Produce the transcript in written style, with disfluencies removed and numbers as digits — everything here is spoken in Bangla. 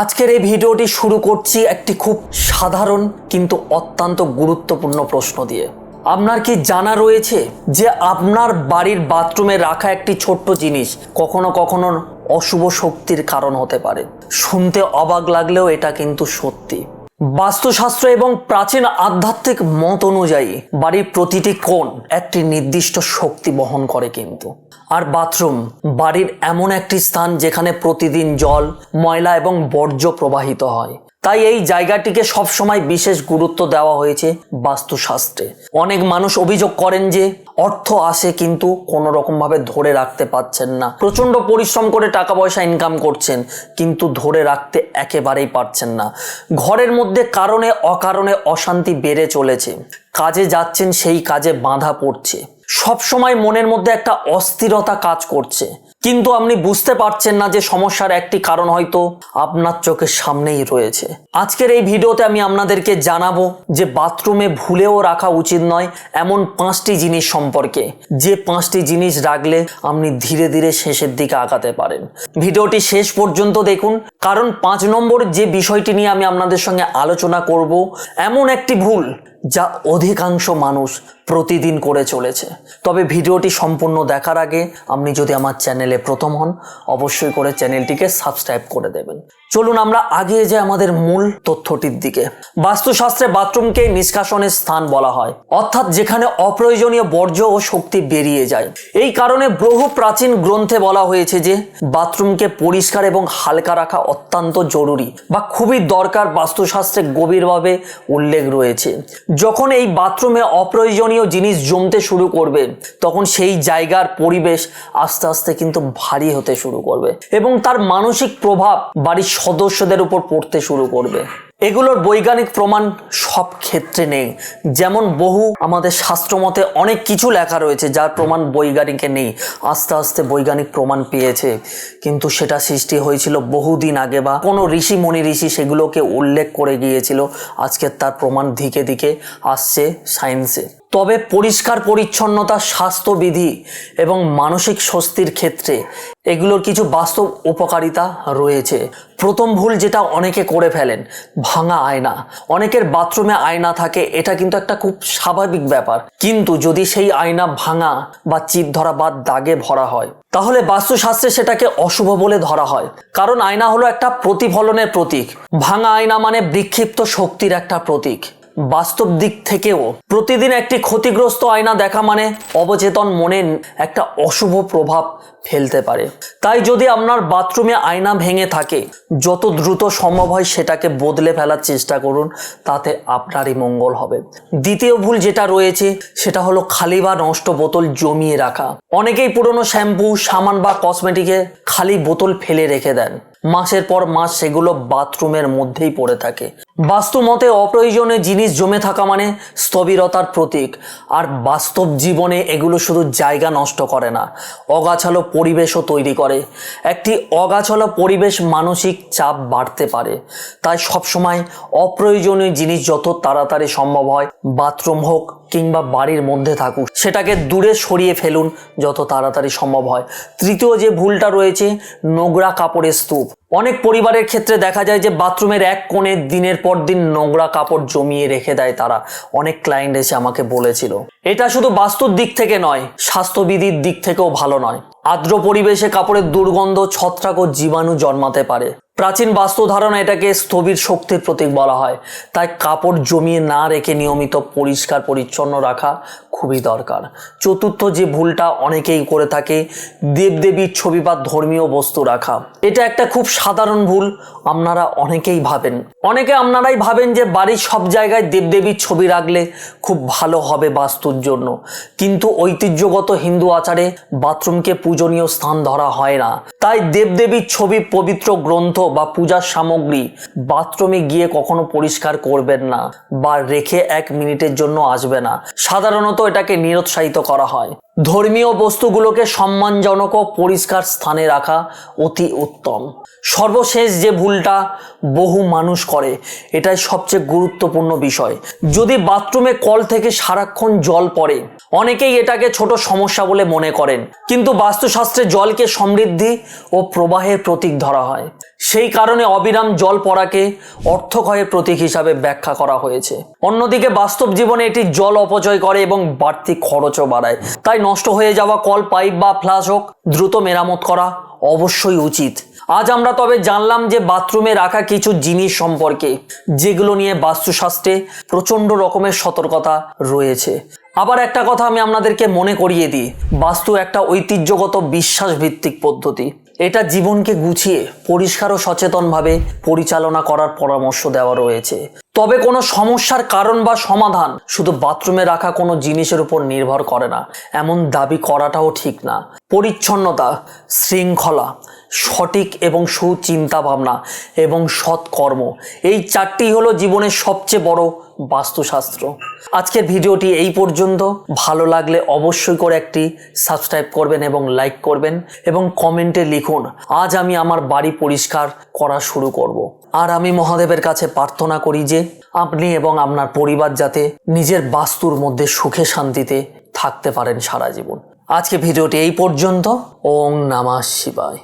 আজকের এই ভিডিওটি শুরু করছি একটি খুব সাধারণ কিন্তু অত্যন্ত গুরুত্বপূর্ণ প্রশ্ন দিয়ে। আপনার কি জানা রয়েছে যে আপনার বাড়ির বাথরুমে রাখা একটি ছোট্ট জিনিস কখনো কখনো অশুভ শক্তির কারণ হতে পারে? শুনতে অবাক লাগলেও এটা কিন্তু সত্যি। বাস্তুশাস্ত্র এবং প্রাচীন আধ্যাত্মিক মত অনুযায়ী বাড়ির প্রতিটি কোণ একটি নির্দিষ্ট শক্তি বহন করে কিন্তু। আর বাথরুম বাড়ির এমন একটি স্থান যেখানে প্রতিদিন জল, ময়লা এবং বর্জ্য প্রবাহিত হয়। তাই এই জায়গাটিকে সবসময় বিশেষ গুরুত্ব দেওয়া হয়েছে বাস্তুশাস্ত্রে। অনেক মানুষ অভিযোগ করেন যে অর্থ আসে কিন্তু কোনো রকম ভাবে ধরে রাখতে পারছেন না। প্রচন্ড পরিশ্রম করে টাকা পয়সা ইনকাম করছেন কিন্তু ধরে রাখতে একেবারেই পারছেন না। ঘরের মধ্যে কারণে অকারণে অশান্তি বেড়ে চলেছে। কাজে যাচ্ছেন, সেই কাজে বাধা পড়ছে। সব সময় মনের মধ্যে একটা অস্থিরতা কাজ করছে, কিন্তু আপনি বুঝতে পারছেন না যে সমস্যার একটি কারণ হয়তো আপনার চোখের সামনেই রয়েছে। আজকের এই ভিডিওতে আমি আপনাদেরকে জানাবো যে বাথরুমে ভুলেও রাখা উচিত নয় এমন 5টি জিনিস সম্পর্কে, যে 5টি জিনিস রাখলে আপনি ধীরে ধীরে শেষের দিকে আগাতে পারেন। ভিডিওটি শেষ পর্যন্ত দেখুন, কারণ 5 নম্বর যে বিষয়টি নিয়ে আমি আপনাদের সঙ্গে আলোচনা করব এমন একটি ভুল যা অধিকাংশ মানুষ প্রতিদিন করে চলেছে। তবে ভিডিওটি সম্পূর্ণ দেখার আগে আপনি যদি আমার চ্যানেলে প্রথম হন অবশ্যই করে চ্যানেলটিকে সাবস্ক্রাইব করে দেবেন। চলুন আমরা এগিয়ে যাই আমাদের মূল তথ্যটির দিকে। বাস্তুশাস্ত্রে বাথরুমকে নিষ্কাশনের স্থান বলা হয়, অর্থাৎ যেখানে অপ্রয়োজনীয় বর্জ্য ও শক্তি বেরিয়ে যায়। এই কারণে বহু প্রাচীন গ্রন্থে বলা হয়েছে যে বাথরুমকে পরিষ্কার এবং হালকা রাখা অত্যন্ত জরুরি বা খুবই দরকার। বাস্তুশাস্ত্রে গভীরভাবে উল্লেখ রয়েছে। যখন এই বাথরুমে অপ্রয়োজনীয় জিনিস জমতে শুরু করবে তখন সেই জায়গার পরিবেশ আস্তে আস্তে কিন্তু ভারী হতে শুরু করবে এবং তার মানসিক প্রভাব বাড়ির সদস্যদের উপর পড়তে শুরু করবে। এগুলোর বৈজ্ঞানিক প্রমাণ সব ক্ষেত্রে নেই। যেমন আমাদের শাস্ত্রমতে অনেক কিছু লেখা রয়েছে যার প্রমাণ বৈজ্ঞানিকে নেই, আস্তে আস্তে বৈজ্ঞানিক প্রমাণ পেয়েছে, কিন্তু সেটা সৃষ্টি হয়েছিল বহুদিন আগে বা কোনো ঋষি সেগুলোকে উল্লেখ করে গিয়েছিল। আজকে তার প্রমাণ দিকে দিকে আসছে সায়েন্সে। তবে পরিষ্কার পরিচ্ছন্নতা, স্বাস্থ্যবিধি এবং মানসিক স্বস্তির ক্ষেত্রে এগুলোর কিছু বাস্তব উপকারিতা রয়েছে। প্রথম ভুল যেটা অনেকে করে ফেলেন, ভাঙা আয়না। অনেকের বাথরুমে আয়না থাকে, এটা কিন্তু একটা খুব স্বাভাবিক ব্যাপার, কিন্তু যদি সেই আয়না ভাঙা বা চিপ ধরা বা দাগে ভরা হয় তাহলে বাস্তুশাস্ত্রে সেটাকে অশুভ বলে ধরা হয়। কারণ আয়না হলো একটা প্রতিফলনের প্রতীক। ভাঙা আয়না মানে বিক্ষিপ্ত শক্তির একটা প্রতীক। বাস্তব দিক থেকেও প্রতিদিন একটি ক্ষতিগ্রস্ত আয়না দেখা মানে অবচেতন মনে একটা অশুভ প্রভাব ফেলতে পারে। তাই যদি আপনার বাথরুমে আয়না ভেঙে থাকে যত দ্রুত সম্ভব হয় সেটাকে বদলে ফেলার চেষ্টা করুন, তাতে আপনারই মঙ্গল হবে। দ্বিতীয় ভুল যেটা রয়েছে সেটা হলো খালি বা নষ্ট বোতল জমিয়ে রাখা। অনেকেই পুরনো শ্যাম্পু, সাবান বা কসমেটিকে খালি বোতল ফেলে রেখে দেন। মাসের পর মাস সেগুলো বাথরুমের মধ্যেই পড়ে থাকে। বাস্তু মতে অপ্রয়োজনীয় জিনিস জমে থাকা মানে স্থবিরতার প্রতীক। আর বাস্তব জীবনে এগুলো শুধু জায়গা নষ্ট করে না, অগাছালো পরিবেশও তৈরি করে। একটি অগাছালো পরিবেশ মানসিক চাপ বাড়তে পারে। তাই সবসময় অপ্রয়োজনীয় জিনিস যত তাড়াতাড়ি সম্ভব হয়, বাথরুম হোক কিংবা বাড়ির মধ্যে থাকুক, সেটাকে দূরে সরিয়ে ফেলুন যত তাড়াতাড়ি সম্ভব হয়। তৃতীয় যে ভুলটা রয়েছে, নোংরা কাপড়ের স্তূপ। অনেক পরিবারের ক্ষেত্রে দেখা যায় যে বাথরুমের এক কোণে দিনের পর দিন নোংরা কাপড় জমিয়ে রেখে দেয় তারা। অনেক ক্লায়েন্ট এসে আমাকে বলেছিল। এটা শুধু বাস্তুর দিক থেকে নয়, স্বাস্থ্যবিধির দিক থেকেও ভালো নয়। আর্দ্র পরিবেশে কাপড়ের দুর্গন্ধ, ছত্রাক ও জীবাণু জন্মাতে পারে। প্রাচীন বাস্তু ধারণা এটাকে স্থবির শক্তির প্রতীক বলা হয়। তাই কাপড় জমিয়ে না রেখে নিয়মিত পরিষ্কার পরিচ্ছন্ন রাখা খুবই দরকার। চতুর্থ যে ভুলটা অনেকেই করে থাকে, দেবদেবীর ছবি বা ধর্মীয় বস্তু রাখা। এটা একটা খুব সাধারণ ভুল। আপনারাই ভাবেন যে বাড়ির সব জায়গায় দেবদেবীর ছবি রাখলে খুব ভালো হবে বাস্তুর জন্য, কিন্তু ঐতিহ্যগত হিন্দু আচারে বাথরুমকে পূজনীয় স্থান ধরা হয় না। তাই দেবদেবীর ছবি, পবিত্র গ্রন্থ বা পূজার সামগ্রী বাথরুমে গিয়ে কখনো পরিষ্কার করবেন না বা রেখে 1 মিনিটের জন্য আসবে না। সাধারণত এটাকে নিরুৎসাহিত করা হয়। ধর্মীয় বস্তুগুলোকে সম্মানজনক ও পরিষ্কার স্থানে রাখা অতি উত্তম। সর্বশেষ যে ভুলটা বহু মানুষ করে, এটাই সবচেয়ে গুরুত্বপূর্ণ বিষয়। যদি বাথরুমে কল থেকে সারাক্ষণ জল পড়ে, অনেকেই এটাকে ছোট সমস্যা বলে মনে করেন, কিন্তু বাস্তুশাস্ত্রে জলকে সমৃদ্ধি ও প্রবাহের প্রতীক ধরা হয়। সেই কারণে অবিরাম জল পড়াকে অর্থক্ষয়ের প্রতীক হিসাবে ব্যাখ্যা করা হয়েছে। অন্যদিকে বাস্তব জীবনে এটি জল অপচয় করে এবং বাড়তি খরচও বাড়ায়। তাই নষ্ট হয়ে যাওয়া কল, পাইপ বা ফ্লাশ হোক দ্রুত মেরামত করা অবশ্যই উচিত। আজ আমরা তবে জানলাম যে বাথরুমে রাখা কিছু জিনিস সম্পর্কে, যেগুলো নিয়ে বাস্তুশাস্ত্রে প্রচণ্ড রকমের সতর্কতা রয়েছে। আবার একটা কথা আমি আপনাদেরকে মনে করিয়ে দিই, বাস্তু একটা ঐতিহ্যগত বিশ্বাস ভিত্তিক পদ্ধতি। এটা জীবনকে গুছিয়ে পরিষ্কার ও সচেতনভাবে পরিচালনা করার পরামর্শ দেওয়া রয়েছে। তবে কোনো সমস্যার কারণ বা সমাধান শুধু বাথরুমে রাখা কোনো জিনিসের উপর নির্ভর করে না, এমন দাবি করাটাও ঠিক না। পরিচ্ছন্নতা, শৃঙ্খলা, সঠিক এবং সুচিন্তা ভাবনা এবং সৎকর্ম, এই চারটি হলো জীবনের সবচেয়ে বড় বাস্তুশাস্ত্র। আজকের ভিডিওটি এই পর্যন্ত। ভালো লাগলে অবশ্যই করে একটি সাবস্ক্রাইব করবেন এবং লাইক করবেন এবং কমেন্টে লিখুন, আজ আমি আমার বাড়ি পরিষ্কার করা শুরু করব। আর আমি মহাদেবের কাছে প্রার্থনা করি যে আপনি এবং আপনার পরিবার যাতে নিজের বাস্তুর মধ্যে সুখে শান্তিতে থাকতে পারেন সারা জীবন। আজকে ভিডিওটি এই পর্যন্ত। ওং নমঃ শিবায়।